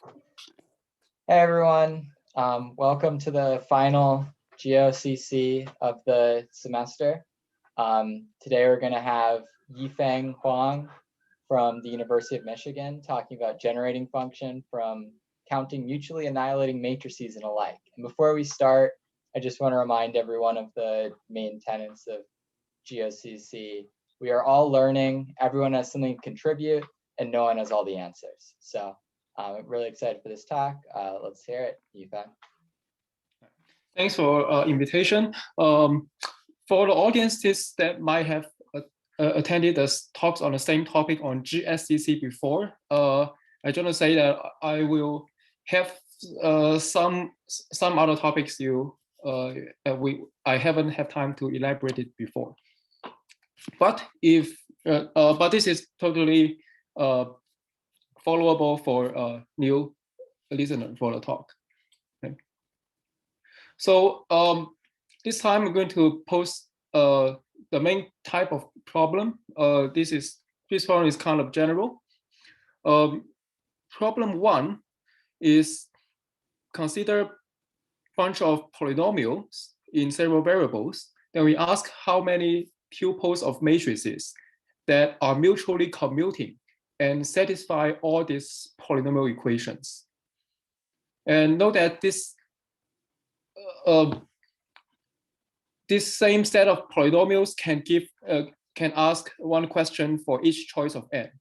Hey everyone, welcome to the final GOCC of the semester. Today we're going to have Yifeng Huang from the University of Michigan talking about generating function from counting mutually annihilating matrices and alike. And before we start, I just want to remind everyone of the main tenets of GOCC. We are all learning, everyone has something to contribute, and no one has all the answers. So I'm really excited for this talk. Let's hear it, Yifeng. Thanks for invitation. For the audiences that might have attended the talks on the same topic on GSCC before, I just want to say that I will have some other topics I haven't had time to elaborate it before. But this is totally followable for new listener for the talk. Okay. So this time I'm going to pose the main type of problem. This problem is kind of general. Problem one is consider bunch of polynomials in several variables. Then we ask how many tuples of matrices that are mutually commuting and satisfy all these polynomial equations. And note that this same set of polynomials can ask one question for each choice of n.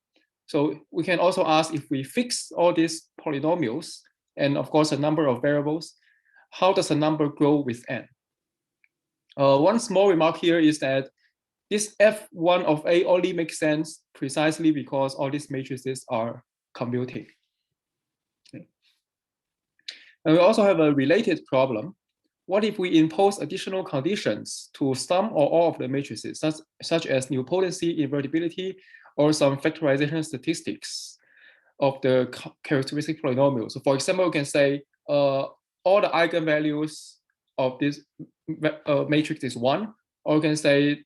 So we can also ask, if we fix all these polynomials and of course a number of variables, how does the number grow with n? One small remark here is that this f1 of a only makes sense precisely because all these matrices are commuting. Okay. And we also have a related problem. What if we impose additional conditions to some or all of the matrices, such as nilpotency, invertibility, or some factorization statistics of the characteristic polynomial? So for example, we can say all the eigenvalues of this matrix is 1, or we can say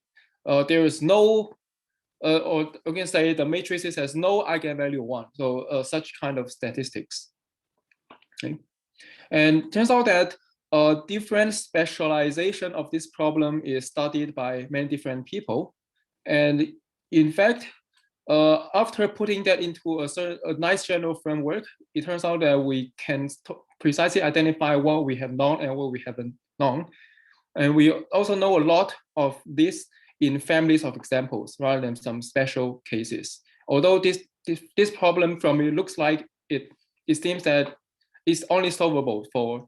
there is no, or we can say the matrices has no eigenvalue 1. So such kind of statistics. Okay. And turns out that different specialization of this problem is studied by many different people. And in fact, after putting that into a nice general framework, it turns out that we can precisely identify what we have known and what we haven't known. And we also know a lot of this in families of examples rather than some special cases. Although this problem from it looks like it seems that it's only solvable for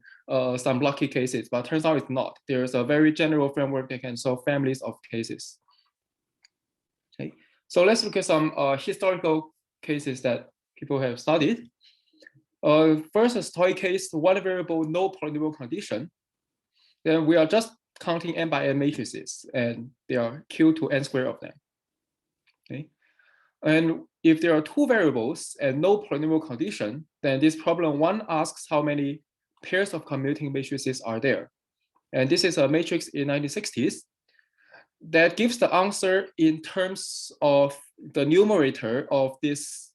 some lucky cases, but turns out it's not. There's a very general framework that can solve families of cases. Okay, so let's look at some historical cases that people have studied. First, a story case, one variable, no polynomial condition. Then we are just counting n by n matrices, and there are q to n squared of them. Okay, and if there are two variables and no polynomial condition, then this problem one asks how many pairs of commuting matrices are there. And this is a matrix in 1960s that gives the answer in terms of the numerator of this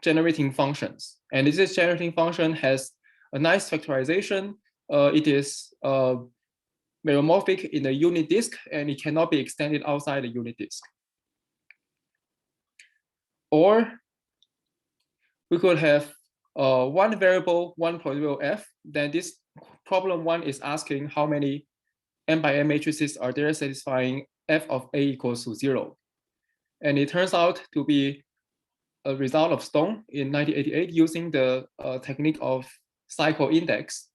generating functions. And this generating function has a nice factorization. It is meromorphic in the unit disk, and it cannot be extended outside the unit disk. Or we could have one variable, one polynomial f. Then this problem one is asking how many n by n matrices are there satisfying f of a equals to 0. And it turns out to be a result of Stone in 1988 using the technique of cycle index.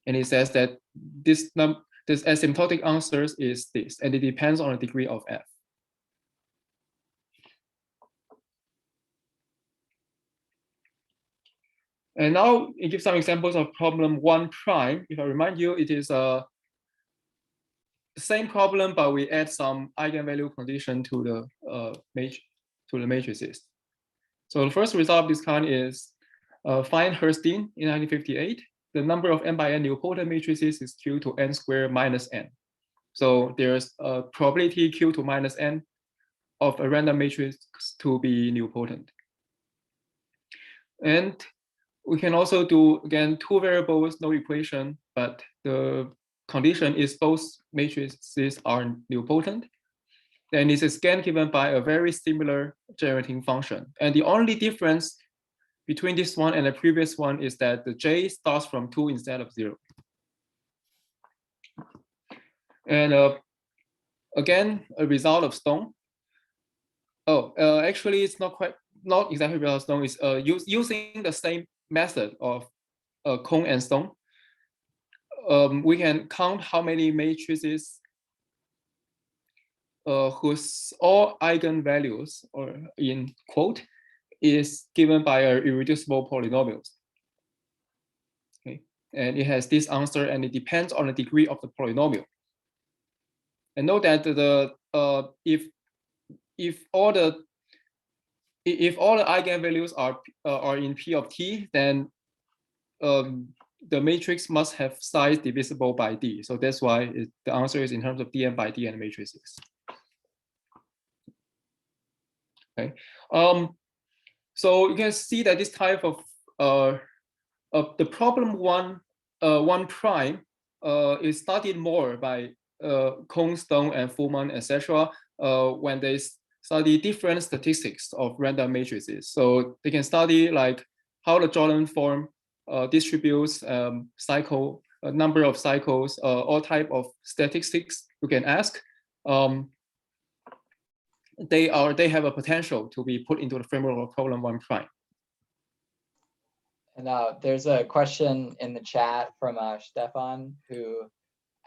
And it says that this asymptotic answer is this, and it depends on the degree of f. And now it gives some examples of problem 1 prime. If I remind you, it is the same problem, but we add some eigenvalue condition to the matrices. So the first result of this kind is find Herstein in 1958. The number of n by n nilpotent matrices is q to n squared minus n. So there's a probability q to minus n of a random matrix to be nilpotent. And we can also do, again, two variables, no equation, but the condition is both matrices are nilpotent. Then this is again given by a very similar generating function. And the only difference between this one and the previous one is that the J starts from 2 instead of 0. And again, a result of Stone. Oh, actually, it's not exactly result of Stone. It's using the same method of Kong and Stone. We can count how many matrices whose all eigenvalues, or in quote, is given by a irreducible polynomials. Okay, and it has this answer, and it depends on the degree of the polynomial. And note that if all the eigenvalues are in P of T, then the matrix must have size divisible by D. So that's why the answer is in terms of dn by dn matrices. Okay. So you can see that this type of the problem one prime is studied more by Kong, Stone, and Fuhrman, etc. When they study different statistics of random matrices. So they can study like how the Jordan form distributes cycle, number of cycles, all type of statistics you can ask. They have a potential to be put into the framework of problem one prime. And there's a question in the chat from Stefan, who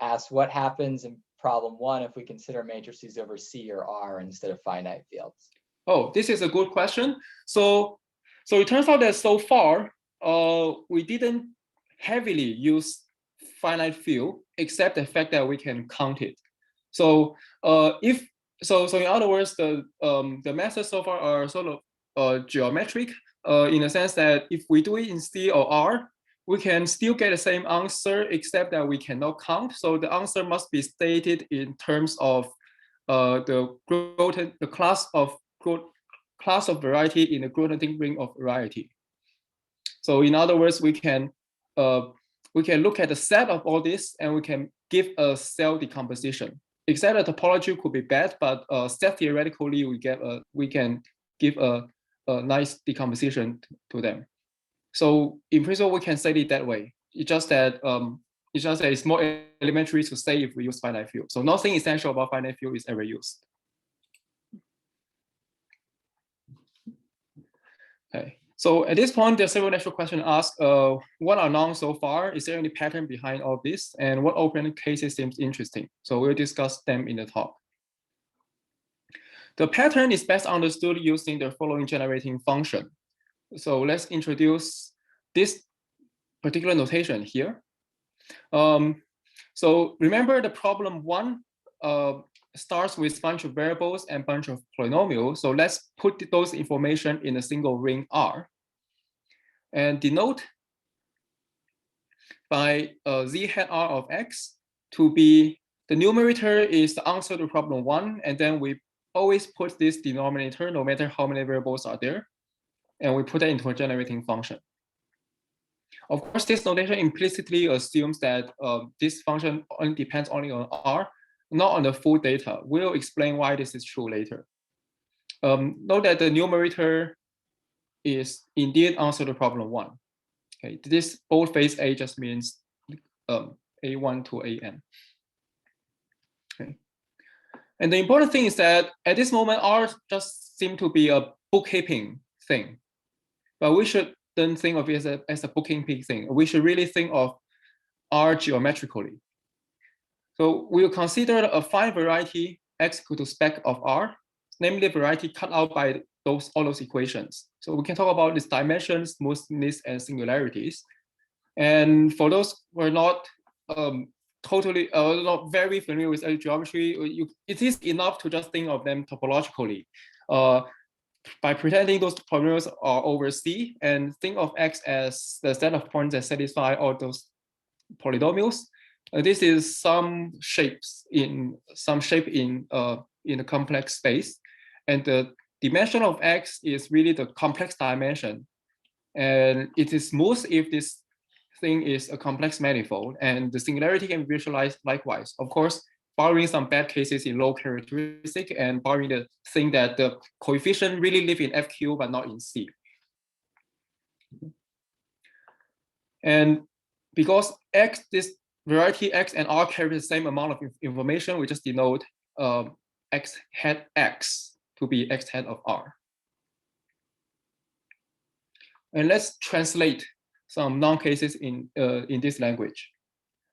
asks, what happens in problem one if we consider matrices over C or R instead of finite fields? Oh, this is a good question. So it turns out that so far, we didn't heavily use finite field, except the fact that we can count it. So so in other words, the methods so far are sort of geometric in the sense that if we do it in C or R, we can still get the same answer, except that we cannot count. So the answer must be stated in terms of the class of variety in the Grothendieck ring of variety. So in other words, we can look at the set of all this, and we can give a cell decomposition. Except the topology could be bad, but set theoretically we can give a nice decomposition to them. So in principle, we can say it that way. It's just that it's more elementary to say if we use finite field. So nothing essential about finite field is ever used. Okay. So at this point, there's several natural questions asked. What are known so far? Is there any pattern behind all this? And what open cases seems interesting? So we'll discuss them in the talk. The pattern is best understood using the following generating function. So let's introduce this particular notation here. So remember the problem one starts with a bunch of variables and bunch of polynomials. So let's put those information in a single ring R and denote by z hat R of x to be the numerator is the answer to problem one, and then we always put this denominator no matter how many variables are there, and we put that into a generating function. Of course, this notation implicitly assumes that this function only depends only on R, not on the full data. We'll explain why this is true later. Note that the numerator is indeed answer to problem one. Okay, this boldface A just means A1 to AN. Okay. And the important thing is that at this moment, R just seems to be a bookkeeping thing, but we shouldn't think of it as a bookkeeping thing. We should really think of R geometrically. So we'll consider a fine variety x equal to spec of R, namely variety cut out by all those equations. So we can talk about its dimensions, smoothness, and singularities. And for those who are not not very familiar with geometry, it is enough to just think of them topologically. By pretending those polynomials are over C and think of X as the set of points that satisfy all those polynomials. This is some shape in a complex space, and the dimension of X is really the complex dimension And it is smooth if this thing is a complex manifold, and the singularity can be visualized likewise. Of course, borrowing some bad cases in low characteristic and borrowing the thing that the coefficient really live in FQ but not in C. And because X, this variety X and R carry the same amount of information, we just denote X hat X to be X hat of R. And let's translate some non-cases in this language.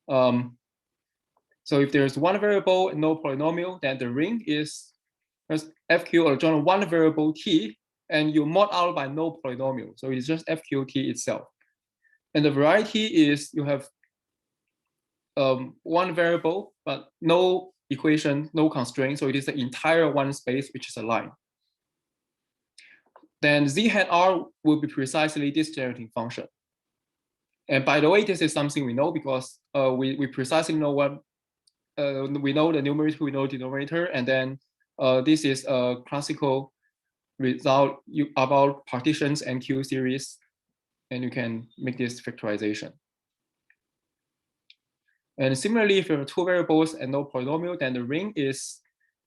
So if there's one variable and no polynomial, then the ring is FQ or join one variable T, and you mod out by no polynomial. So it's just FQT itself. And the variety is you have one variable, but no equation, no constraint. So it is the entire one space, which is a line. Then Z hat R will be precisely this generating function. And by the way, this is something we know because we precisely know what, we know the numerator, we know the denominator, and then this is a classical result about partitions and Q series, and you can make this factorization. And similarly, if you have two variables and no polynomial, then the ring is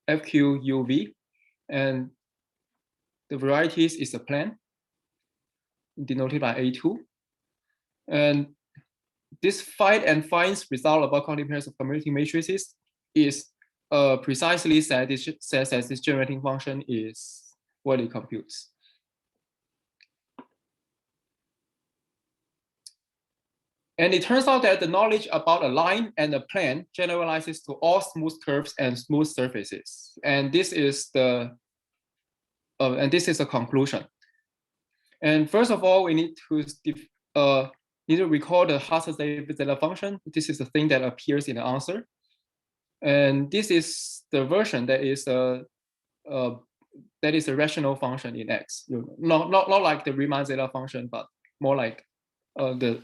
FQUV, and the varieties is a plan denoted by A2. And this find and finds result about counting pairs of commutating matrices is precisely said as this generating function is what it computes. And it turns out that the knowledge about a line and a plane generalizes to all smooth curves and smooth surfaces. And this is the a conclusion. And first of all, we need to recall the Hasse-Zeta function. This is the thing that appears in the answer. And this is the version that is a rational function in X. Not like the Riemann zeta function, but more like the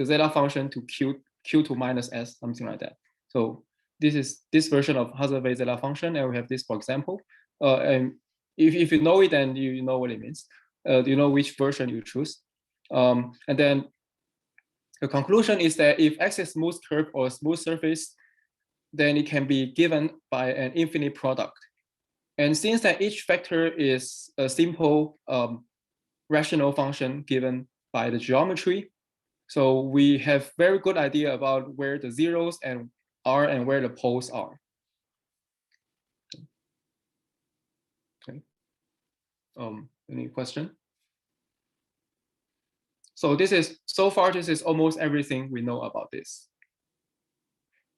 zeta function to q to minus s, something like that. So this is this version of Hasse-Zeta function, and we have this for example. And if you know it, then you know what it means. You know which version you choose. And then the conclusion is that if X is smooth curve or a smooth surface, then it can be given by an infinite product. And since that each vector is a simple rational function given by the geometry, so we have very good idea about where the zeros are and where the poles are. Okay. Any question? So so far this is almost everything we know about this.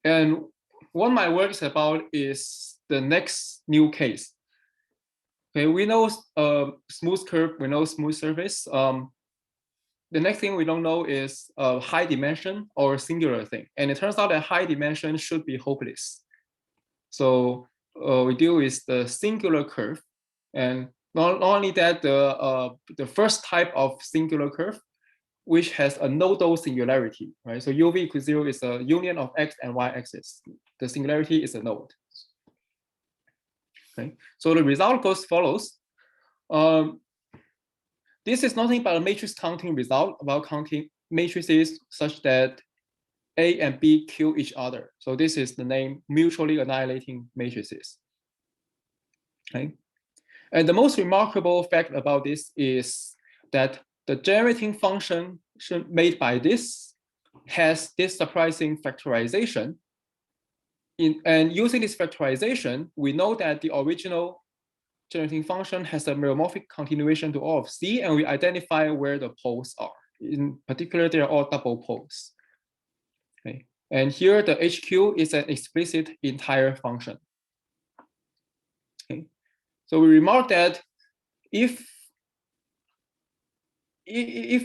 And what my work is about is the next new case. Okay, we know smooth curve, we know smooth surface. The next thing we don't know is high dimension or singular thing. And it turns out that high dimension should be hopeless. So we deal with the singular curve. And not only that, the first type of singular curve, which has a nodal singularity, right? So UV equals 0 is a union of X and Y axis. The singularity is a node. Okay, so the result goes follows. This is nothing but a matrix counting result about counting matrices such that A and B kill each other. So this is the name mutually annihilating matrices. Okay, and the most remarkable fact about this is that the generating function made by this has this surprising factorization. And using this factorization, we know that the original generating function has a meromorphic continuation to all of C, and we identify where the poles are. In particular, they are all double poles. Okay. And here the HQ is an explicit entire function. Okay. So we remark that if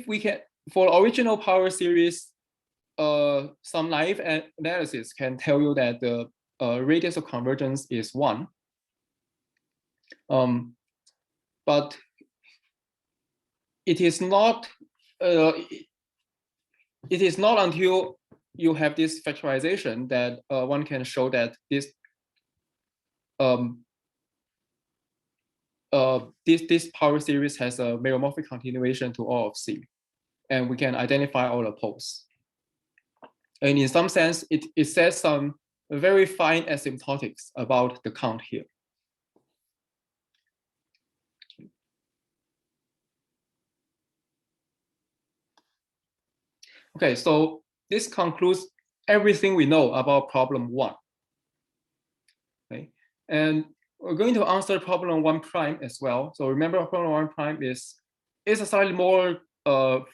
we can, for original power series, some naive analysis can tell you that the radius of convergence is 1. But it is not until you have this factorization that one can show that this this power series has a meromorphic continuation to all of C. and we can identify all the poles. And in some sense, it says some very fine asymptotics about the count here. Okay, so this concludes everything we know about problem 1. Okay, and we're going to answer problem 1 prime as well. So remember, problem 1 prime is a slightly more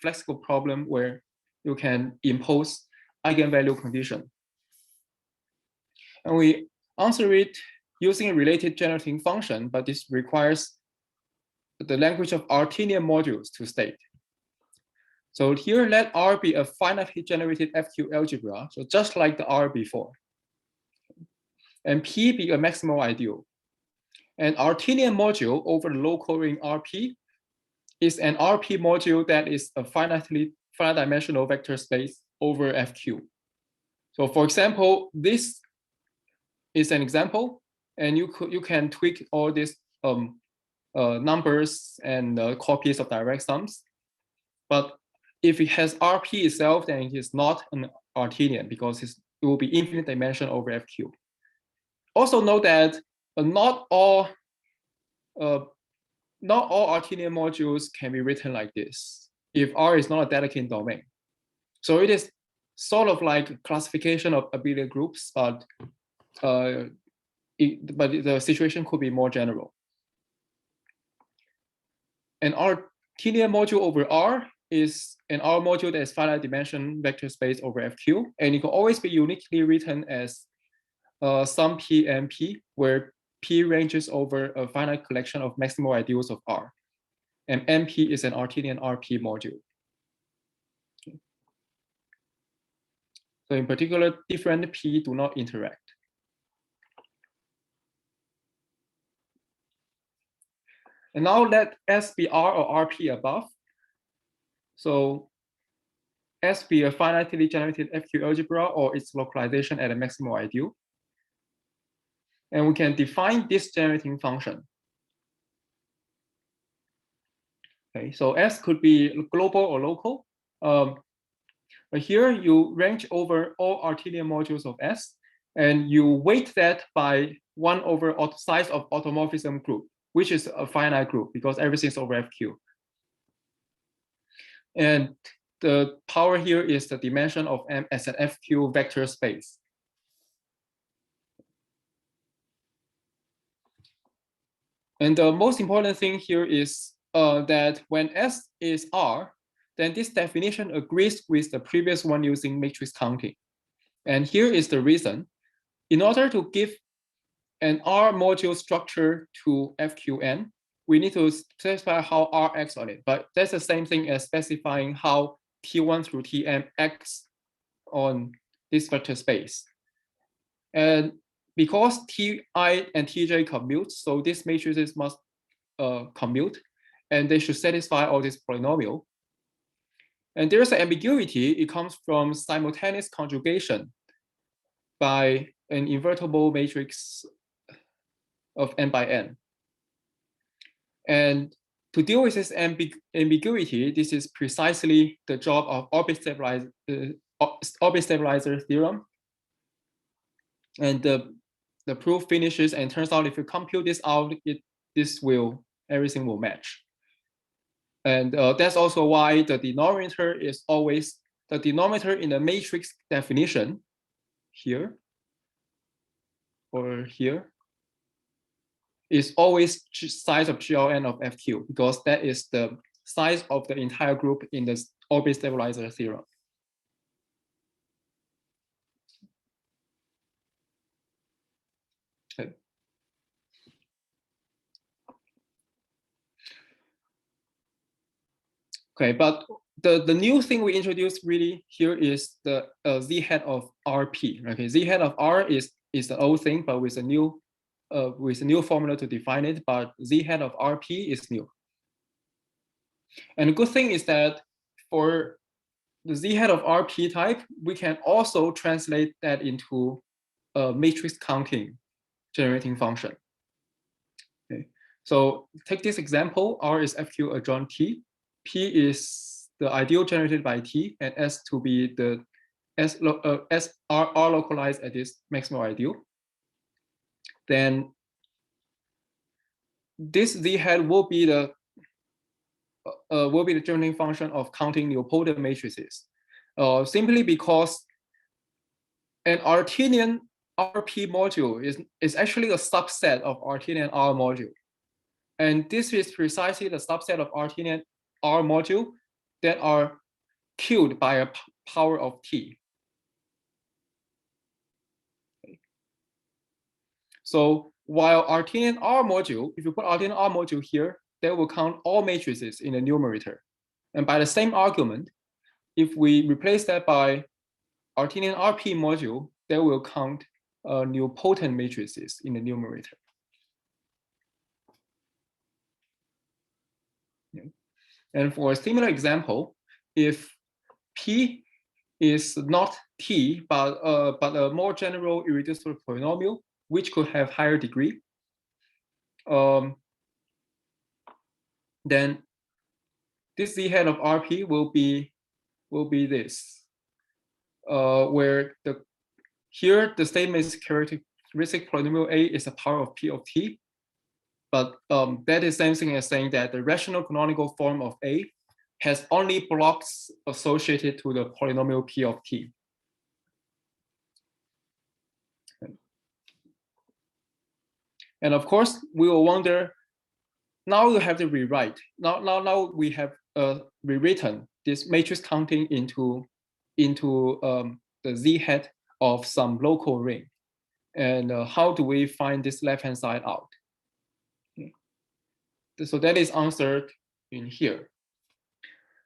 flexible problem where you can impose eigenvalue condition. And we answer it using a related generating function, but this requires the language of Artinian modules to state. So here, let R be a finitely generated FQ algebra, so just like the R before. And P be a maximal ideal. An Artinian module over the local ring RP is an RP module that is a finite dimensional vector space over FQ. So for example, this is an example, and you can tweak all these numbers and copies of direct sums. But if it has RP itself, then it is not an Artinian because it will be infinite dimension over FQ. Also note that not all Artinian modules can be written like this if R is not a Dedekind domain. So it is sort of like classification of abelian groups, but the situation could be more general. An Artinian module over R is an R module that is finite dimension vector space over FQ, and it can always be uniquely written as some P and P, where P ranges over a finite collection of maximal ideals of R, and MP is an Artinian RP module. Okay. So in particular, different P do not interact. And now let S be R or RP above. So S be a finitely generated FQ algebra or its localization at a maximal ideal. And we can define this generating function. Okay, so S could be global or local. But here you range over all Artinian modules of S, and you weight that by 1 over size of automorphism group, which is a finite group because everything is over FQ. And the power here is the dimension of M as an FQ vector space. And the most important thing here is that when S is R, then this definition agrees with the previous one using matrix counting. And here is the reason. In order to give an R module structure to FQN, we need to specify how R acts on it. But that's the same thing as specifying how T1 through Tm acts on this vector space. And because Ti and Tj commute, so these matrices must commute, and they should satisfy all this polynomial. And there's an ambiguity. It comes from simultaneous conjugation by an invertible matrix of n by n. And to deal with this ambiguity, this is precisely the job of orbit stabilizer theorem. And the proof finishes and turns out if you compute this out, everything will match. And that's also why the denominator is always the denominator in the matrix definition here or here is always size of GLN of FQ, because that is the size of the entire group in the orbit stabilizer theorem. Okay. Okay, but the new thing we introduced really here is the z hat of RP. Okay, z hat of R is the old thing, but with a new formula to define it. But z hat of RP is new. And the good thing is that for the z hat of RP type, we can also translate that into a matrix counting generating function. Okay, so take this example: R is FQ adjoint T. P is the ideal generated by T, and S to be the S are localized at this maximal ideal, then this Z hat will be the generating function of counting nilpotent matrices, simply because an Artinian RP module is actually a subset of Artinian R module. And this is precisely the subset of Artinian R module that are killed by a power of T. Okay. So while Artinian R module, if you put Artinian R module here, that will count all matrices in the numerator. And by the same argument, if we replace that by Artinian RP module, that will count nilpotent matrices in the numerator. Yeah. And for a similar example, if P is not T, but a more general irreducible polynomial, which could have higher degree, then this Z hat of RP will be this, where here the statement is characteristic polynomial A is a power of P of T, but that is the same thing as saying that the rational canonical form of A has only blocks associated to the polynomial P of T. And of course, we will wonder, now you have to rewrite. Now we have rewritten this matrix counting into the Z hat of some local ring. And how do we find this left-hand side out? Okay. So that is answered in here.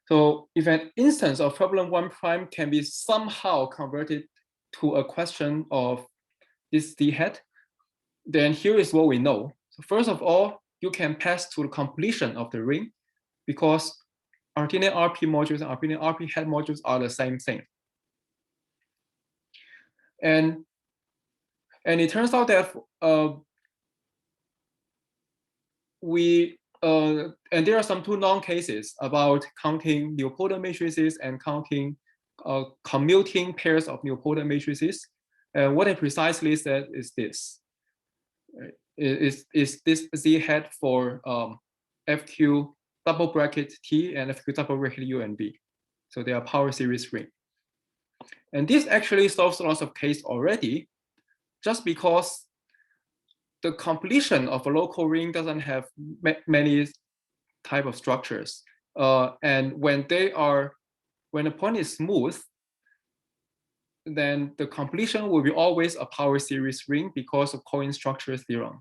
So if an instance of problem 1 prime can be somehow converted to a question of this Z hat, then here is what we know. So first of all, you can pass to the completion of the ring, because Artinian RP modules and Artinian RP hat modules are the same thing. And it turns out that and there are some two known cases about counting nilpotent matrices and counting commuting pairs of nilpotent matrices. And what I precisely said is this. Right? Is this Z hat for FQ double bracket T and FQ double bracket U and B. So they are power series ring. And this actually solves lots of cases already, just because the completion of a local ring doesn't have many type of structures. And when the point is smooth, then the completion will be always a power series ring because of Cohen structure theorem.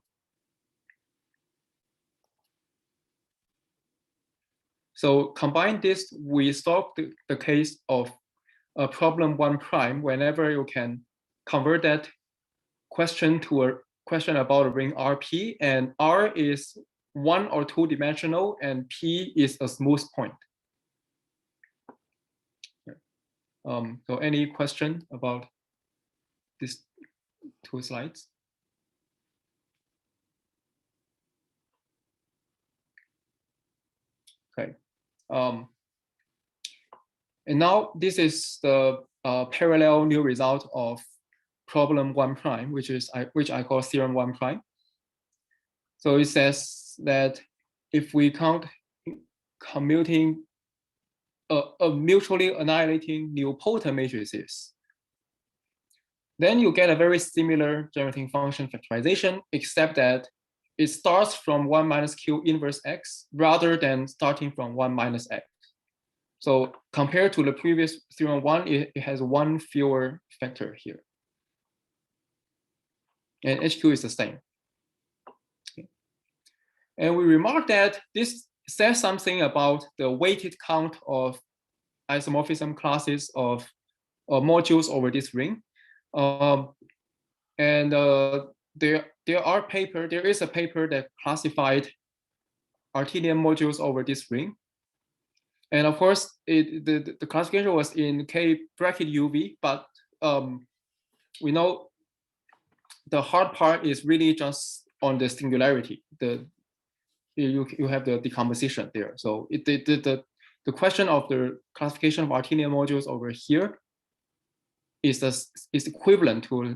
So combine this, we solve the case of problem 1 prime whenever you can convert that question to a question about a ring RP, and R is 1 or 2 dimensional and P is a smooth point. So any question about these 2 slides? Okay. And now this is the parallel new result of problem 1 prime, which I call theorem 1 prime. So it says that if we count commuting a mutually annihilating nilpotent matrices, then you get a very similar generating function factorization, except that it starts from 1 minus Q inverse X rather than starting from 1 minus X. So compared to the previous theorem 1, it has 1 fewer factor here. And HQ is the same. Okay. And we remark that this says something about the weighted count of isomorphism classes of modules over this ring. There is a paper that classified Artinian modules over this ring. And of course, the classification was in K bracket UV, but we know the hard part is really just on the singularity. You have the decomposition there. So the the question of the classification of Artinian modules over here is equivalent to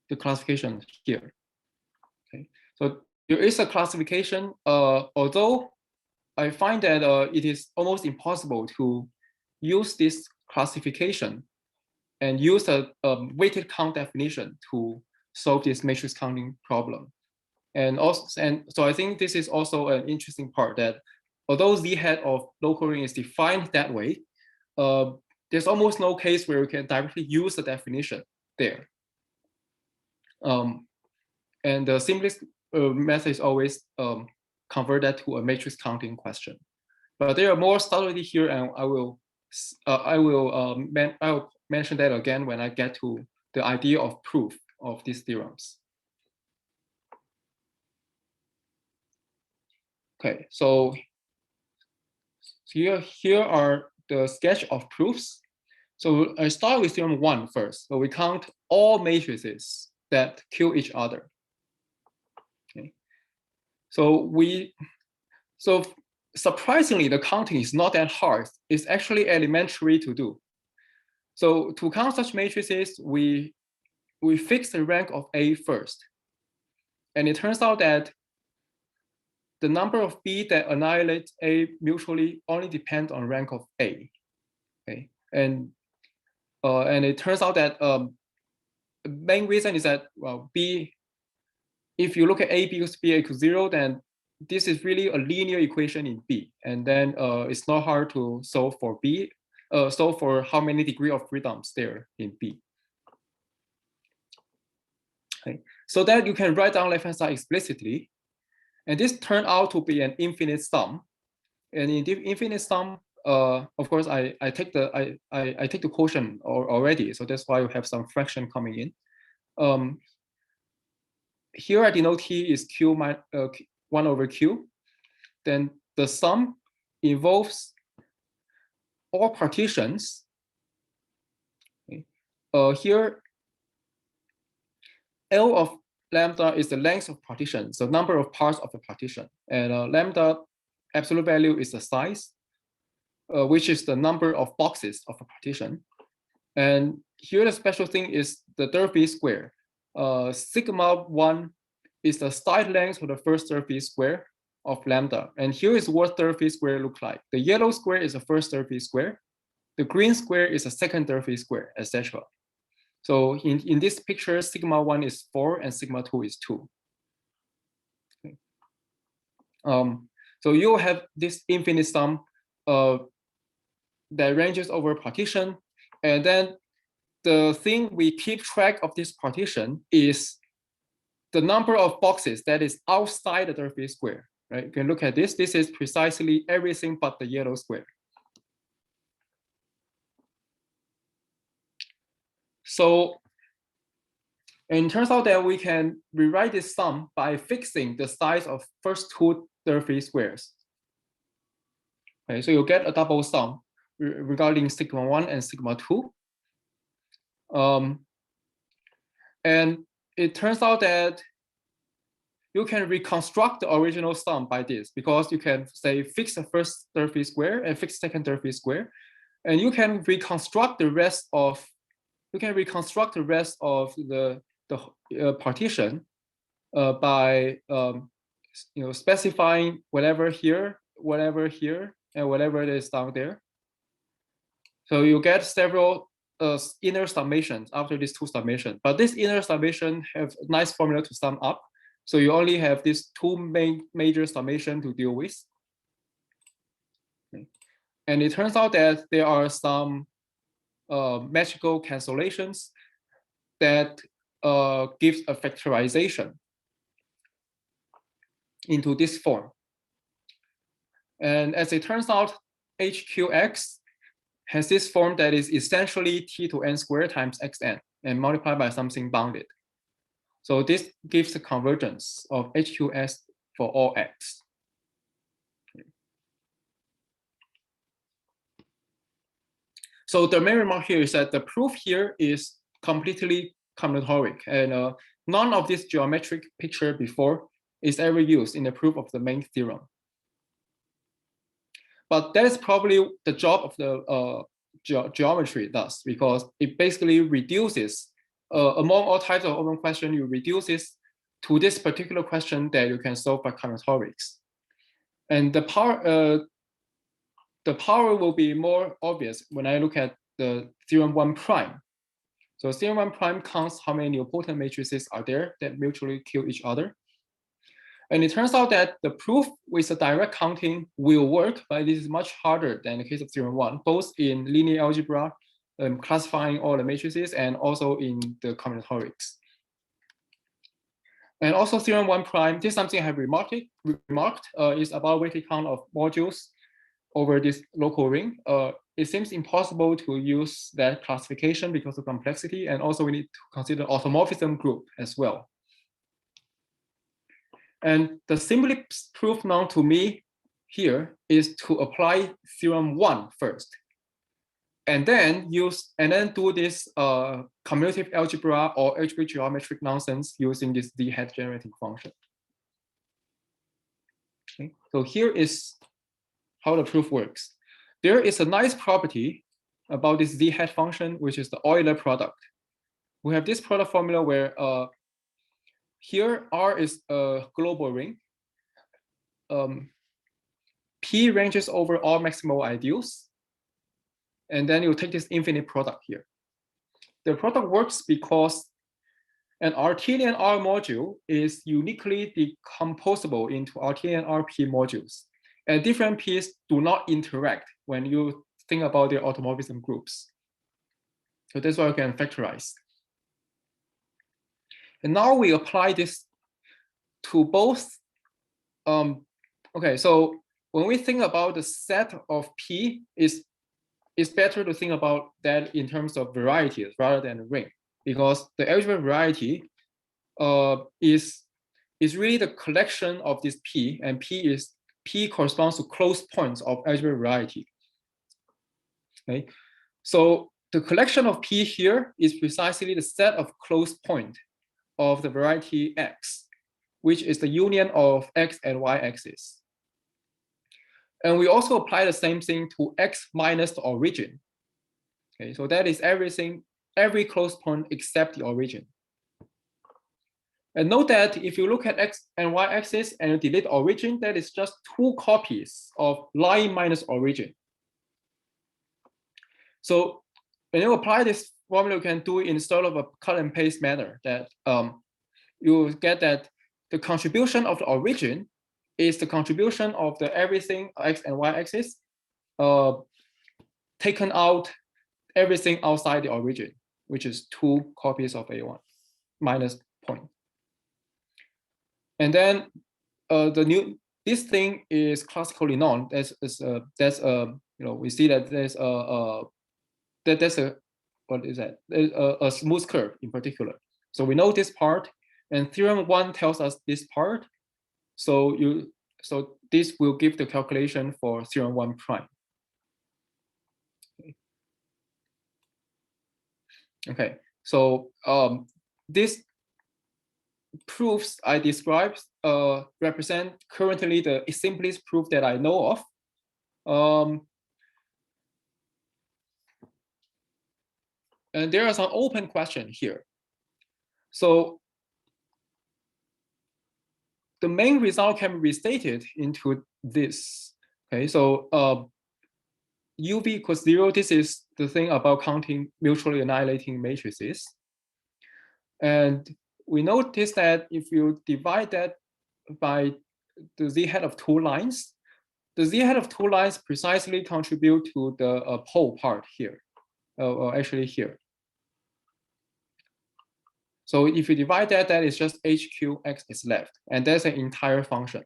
the classification here. Okay, so there is a classification, although I find that it is almost impossible to use this classification and use a weighted count definition to solve this matrix counting problem. And so I think this is also an interesting part, that although z hat of local ring is defined that way, there's almost no case where we can directly use the definition there. And the simplest method is always convert that to a matrix counting question. But there are more subtlety here, and I will mention that again when I get to the idea of proof of these theorems. Okay, so here are the sketch of proofs. So I start with theorem 1 first. So we count all matrices that kill each other. Okay. So surprisingly, the counting is not that hard. It's actually elementary to do. So to count such matrices, we fix the rank of A first. And it turns out that the number of B that annihilate A mutually only depend on rank of A. Okay, and it turns out that the main reason is that, well, B, if you look at A equals B equals 0, then this is really a linear equation in B, and then it's not hard to solve for B, solve for how many degree of freedoms there in B. Okay, so that you can write down left-hand side explicitly, and this turned out to be an infinite sum. And in the infinite sum, of course, I take the quotient already, so that's why you have some fraction coming in. Here I denote T is Q 1 over Q. Then the sum involves all partitions. Okay. Here, L of lambda is the length of partition, so number of parts of the partition, and lambda absolute value is the size, which is the number of boxes of a partition. And here the special thing is the Durfee square. Sigma 1 is the side length of the first Durfee square of lambda. And here is what Durfee square look like. The yellow square is the first Durfee square. The green square is a second Durfee square, etc. So in this picture, sigma 1 is 4 and sigma 2 is 2. Okay. So you have this infinite sum that ranges over partition. And then the thing we keep track of this partition is the number of boxes that is outside the Durfee square. Right? You can look at this. This is precisely everything but the yellow square. So, and it turns out that we can rewrite this sum by fixing the size of first two Durfee squares. Okay, so you get a double sum regarding sigma 1 and sigma 2. And it turns out that you can reconstruct the original sum by this, because you can say fix the first Durfee square and fix the second Durfee square, and you can reconstruct the rest of the partition by specifying whatever here, and whatever it is down there. So you get several inner summations after these two summations, but this inner summation have a nice formula to sum up. So you only have these two major summation to deal with. Okay. And it turns out that there are some magical cancellations that gives a factorization into this form. And as it turns out, HQX has this form that is essentially T to n squared times xn and multiplied by something bounded. So this gives the convergence of HQS for all x. So the main remark here is that the proof here is completely combinatoric, and none of this geometric picture before is ever used in the proof of the main theorem. but that is probably the job of the geometry does, because it basically reduces, among all types of open question, you reduce it to this particular question that you can solve by combinatorics. And the power will be more obvious when I look at the theorem 1 prime. So theorem 1 prime counts how many nilpotent matrices are there that mutually kill each other. And it turns out that the proof with the direct counting will work, but this is much harder than the case of theorem 1, both in linear algebra, classifying all the matrices, and also in the combinatorics. And also theorem 1 prime, this is something I have remarked is about weighted count of modules over this local ring. It seems impossible to use that classification because of complexity, and also we need to consider automorphism group as well. And the simplest proof known to me here is to apply theorem 1 first, and then do this commutative algebra or algebraic geometric nonsense using this z-hat generating function. Okay. So here is how the proof works. There is a nice property about this z-hat function, which is the Euler product. We have this product formula where here R is a global ring. P ranges over all maximal ideals. And then you take this infinite product here. The product works because an Artinian R module is uniquely decomposable into Artinian RP modules. And different P's do not interact when you think about their automorphism groups. So that's why you can factorize. And now we apply this to both. Okay, so when we think about the set of P, it's better to think about that in terms of varieties rather than a ring, because the algebra variety is really the collection of this P, and P corresponds to closed points of algebra variety. Okay, so the collection of P here is precisely the set of closed point of the variety X, which is the union of X and Y axis. And we also apply the same thing to X minus the origin. Okay, so that is everything, every closed point except the origin. And note that if you look at X and Y axis and you delete origin, that is just 2 copies of line minus origin. So when you apply this formula, you can do it in sort of a cut and paste manner, that you get that the contribution of the origin is the contribution of the everything X and Y axis, taken out everything outside the origin, which is 2 copies of A1 minus point. And then this thing is classically known. We see that there's a smooth curve in particular. So we know this part, and theorem 1 tells us this part. So this will give the calculation for theorem 1 prime. Okay, so these proofs I described represent currently the simplest proof that I know of. And there are some open questions here. So the main result can be restated into this. Okay, so UV equals 0. This is the thing about counting mutually annihilating matrices. And we notice that if you divide that by the z-hat of 2 lines, the z-hat of 2 lines precisely contribute to the pole part here, or actually here. So if you divide that, that is just HQX is left, and that's an entire function.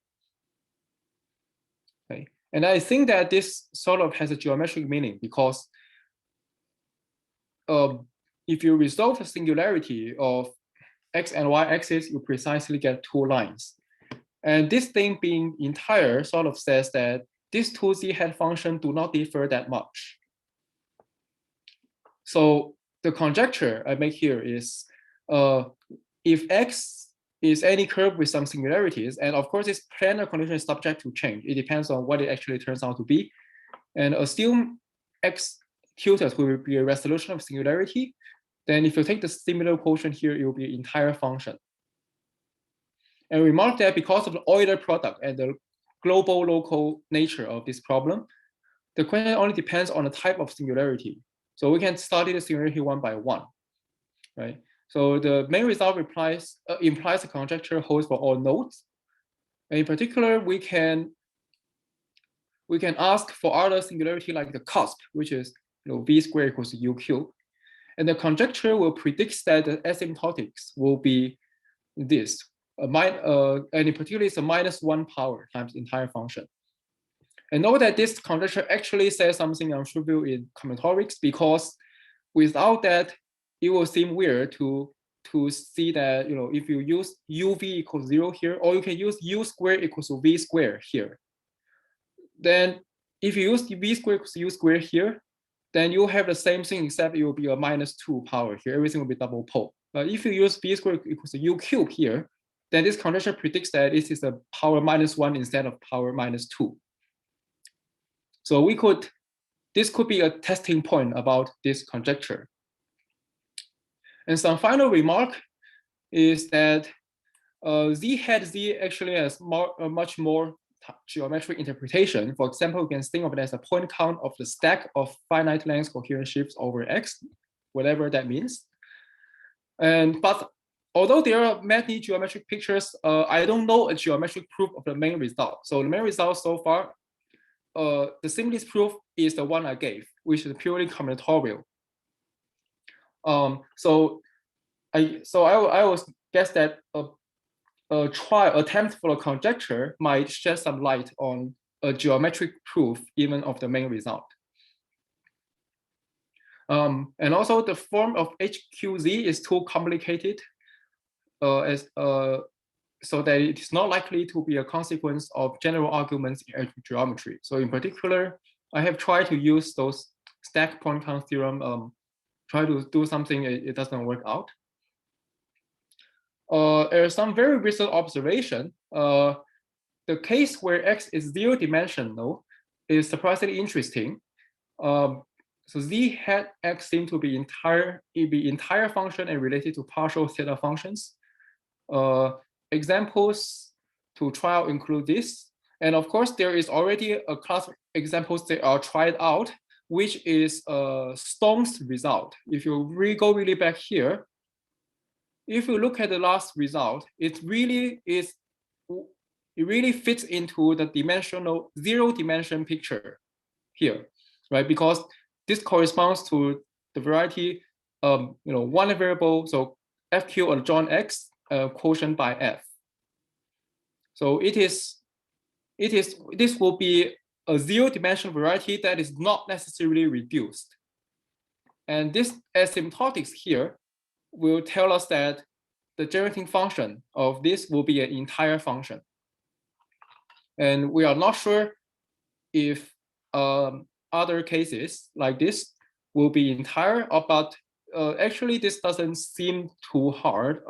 Okay, and I think that this sort of has a geometric meaning, because if you resolve the singularity of X and Y axis, you precisely get 2 lines. And this thing being entire sort of says that these 2 z-hat functions do not differ that much. So the conjecture I make here is, if X is any curve with some singularities, and of course this planar condition is subject to change. It depends on what it actually turns out to be. and assume x tilde will be a resolution of singularity, then if you take the similar quotient here, it will be an entire function. And remark that because of the Euler product and the global local nature of this problem, the question only depends on the type of singularity. So we can study the singularity one by one, right? So the main result implies the conjecture holds for all nodes. And in particular, we can ask for other singularity like the cusp, which is v squared equals u cubed. And the conjecture will predict that the asymptotics will be this, and in particular, it's a -1 power times the entire function. And note that this conjecture actually says something untrivial in combinatorics, because without that, it will seem weird to see that if you use uv equals 0 here, or you can use u squared equals to v squared here. Then if you use v squared equals to u squared here, then you have the same thing, except it will be a -2 power here. Everything will be double pole. But if you use v squared equals to u cubed here, then this conjecture predicts that this is a power -1 instead of power -2. So this could be a testing point about this conjecture. And some final remark is that z hat z actually has a much more geometric interpretation. For example, you can think of it as a point count of the stack of finite length coherent shapes over x, whatever that means. But although there are many geometric pictures, I don't know a geometric proof of the main result. So the main result so far, the simplest proof is the one I gave, which is purely combinatorial. So I will guess that attempt for a conjecture might shed some light on a geometric proof even of the main result. And also the form of HQZ is too complicated so that it is not likely to be a consequence of general arguments in algebraic geometry. So in particular, I have tried to use those stack point count theorem, try to do something, it doesn't work out. There's some very recent observation. The case where x is 0-dimensional is surprisingly interesting. So z hat x seem to be entire function and related to partial theta functions. Examples to try out include this. And of course, there is already a class of examples that are tried out, which is Stone's result. If you go really back here, if you look at the last result, it really fits into the dimensional 0-dimension picture here, right? Because this corresponds to the variety, one variable, so fq adjoint x quotient by f. So this will be a 0-dimensional variety that is not necessarily reduced. And this asymptotics here will tell us that the generating function of this will be an entire function. And we are not sure if other cases like this will be entire, but actually this doesn't seem too hard,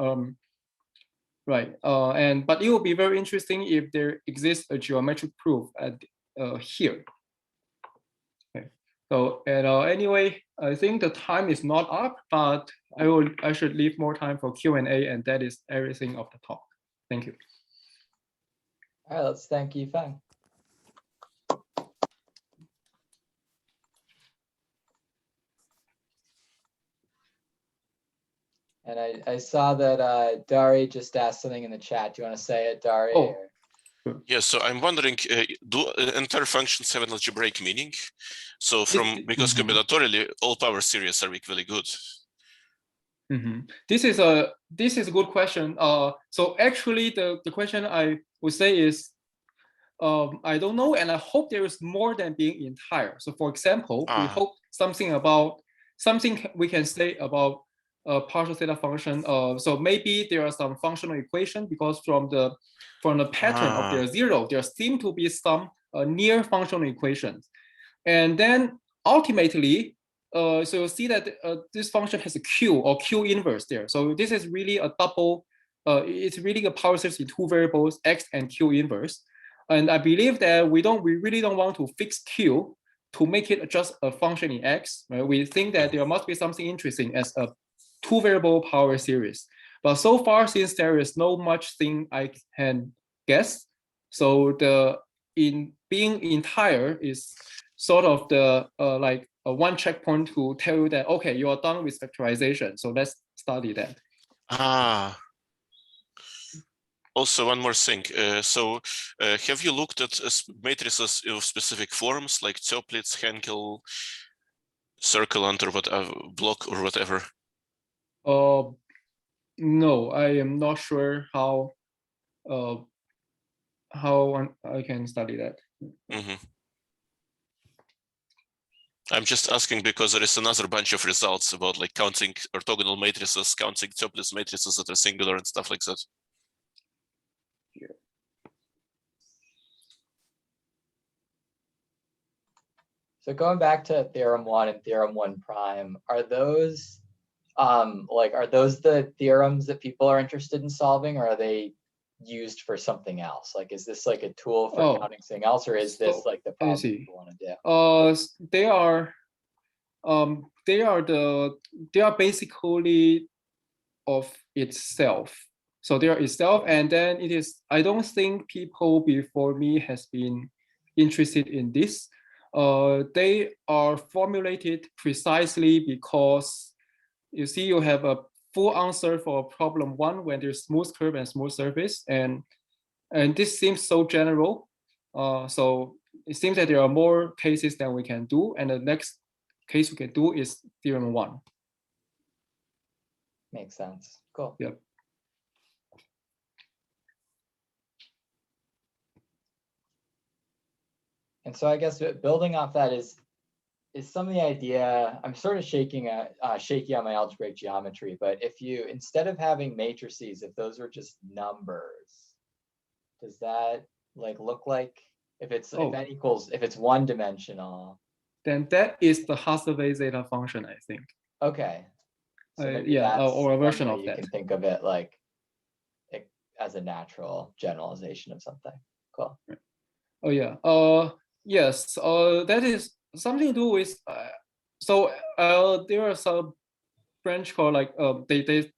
right? But it will be very interesting if there exists a geometric proof at here. Okay. So anyway, I think the time is not up, but I should leave more time for Q&A, and that is everything of the talk. Thank you. All right, let's thank Yifeng. And I saw that Dari just asked something in the chat. Do you want to say it, Dari? Oh. Yes, so I'm wondering, do entire functions have an algebraic meaning? So because combinatorially, all power series are equally good. This is a good question. So actually, the question I would say is, I don't know, and I hope there is more than being entire. So for example, we hope something we can say about partial theta function. So maybe there are some functional equation, because from the pattern of their 0, there seem to be some near functional equations. And then ultimately, so you'll see that this function has a q or q inverse there. So this is really a double, it's really a power series in 2 variables, x and q inverse. And I believe that we really don't want to fix q. to make it just a function in X, right? We think that there must be something interesting as a 2-variable power series. But so far, since there is no much thing I can guess, so in being entire is sort of the like a one checkpoint to tell you that, okay, you are done with factorization. So let's study that. Also, one more thing. Have you looked at matrices of specific forms like Toeplitz, Henkel, circulant, or whatever, block, or whatever? No, I am not sure how I can study that. I'm just asking because there is another bunch of results about like counting orthogonal matrices, counting Toeplitz matrices that are singular and stuff like that. So going back to theorem 1 and theorem 1 prime, are those are those the theorems that people are interested in solving, or are they used for something else? Like, is this like a tool for counting something else, or is this like the problem people want to do? They are basically of itself. So they are itself, and then it is, I don't think people before me has been interested in this. They are formulated precisely because you see you have a full answer for problem 1 when there's smooth curve and smooth surface, and this seems so general. So it seems that there are more cases than we can do, and the next case we can do is theorem 1. Makes sense. Cool. Yep. And so I guess building off that is some of the idea. I'm sort of shaky on my algebraic geometry, but if you, instead of having matrices, if those were just numbers, does that like look like, if it's if n equals, if it's one-dimensional, then that is the Hathaway zeta function, I think. Okay. So maybe yeah, that's or a version of you that. can think of it like as a natural generalization of something. Cool. Oh yeah. Yes. That is something to do with. There are some branch called like they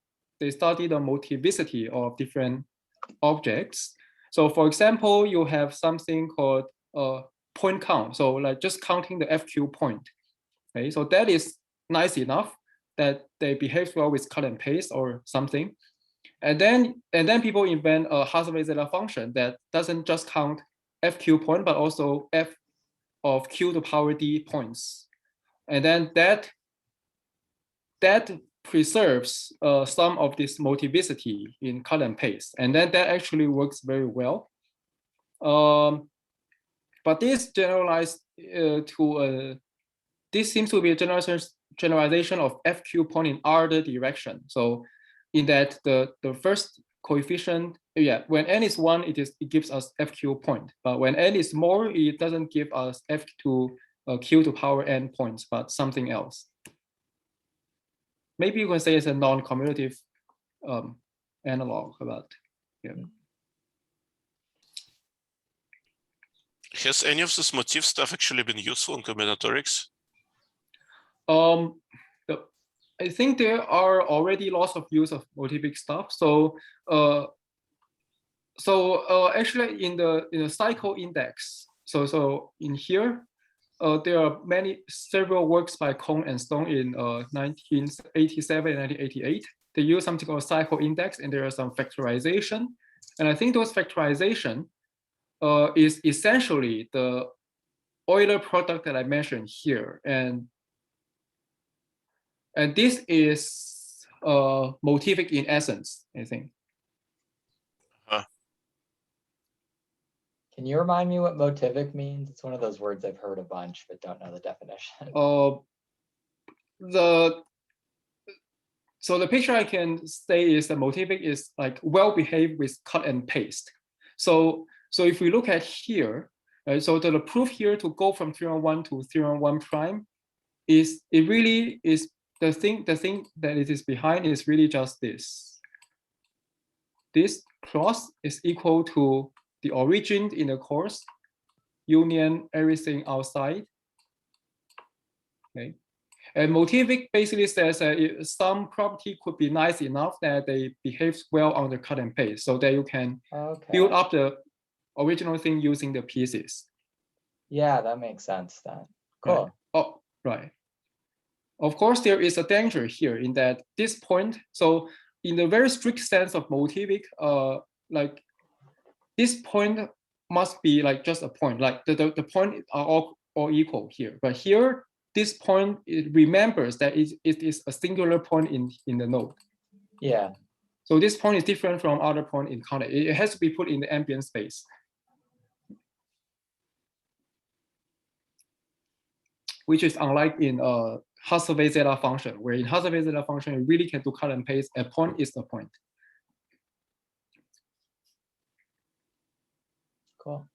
study the motivicity of different objects. So for example, you have something called point count. So like just counting the FQ point. Okay. So that is nice enough that they behave well with cut and paste or something. And then people invent a Hathaway zeta function that doesn't just count FQ point, but also F of Q to power D points. And then that preserves some of this motivicity in cut and paste. And then that actually works very well. But this generalized this seems to be a generalization of FQ point in other direction. So in that the first coefficient, when n is 1, it gives us FQ point. But when n is more, it doesn't give us F to Q to power n points, but something else. Maybe you can say it's a non-commutative analog about. Yeah. Has any of this motif stuff actually been useful in combinatorics? I think there are already lots of use of motivic stuff. So actually in the cycle index, so in here, there are several works by Kong and Stone in 1987 and 1988. They use something called cycle index, and there are some factorization. And I think those factorization is essentially the Euler product that I mentioned here. And this is motivic in essence, I think. Can you remind me what motivic means? It's one of those words I've heard a bunch, but don't know the definition. So the picture I can say is that motivic is like well behaved with cut and paste. So if we look at here, so the proof here to go from theorem 1 to theorem 1 prime is, it really is the thing that it is behind is really just this. This cross is equal to the origin in the course, union everything outside, Okay. And motivic basically says that some property could be nice enough that they behave well on the cut and paste, so that you can build up the original thing using the pieces. Yeah, that makes sense then. Cool. Right. Oh, right. Of course, there is a danger here in that this point, so in the very strict sense of motivic, like this point must be like just a point, like the point are all equal here. But here, this point, it remembers that it is a singular point in the node. Yeah. So this point is different from other point in context. It has to be put in the ambient space, which is unlike in Hathaway zeta function, where in Hathaway zeta function, you really can do cut and paste. A point is the point. Cool.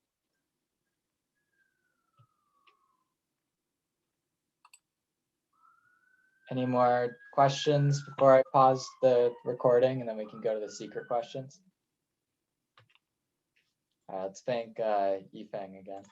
Any more questions before I pause the recording, and then we can go to the secret questions? Let's thank Yifeng again.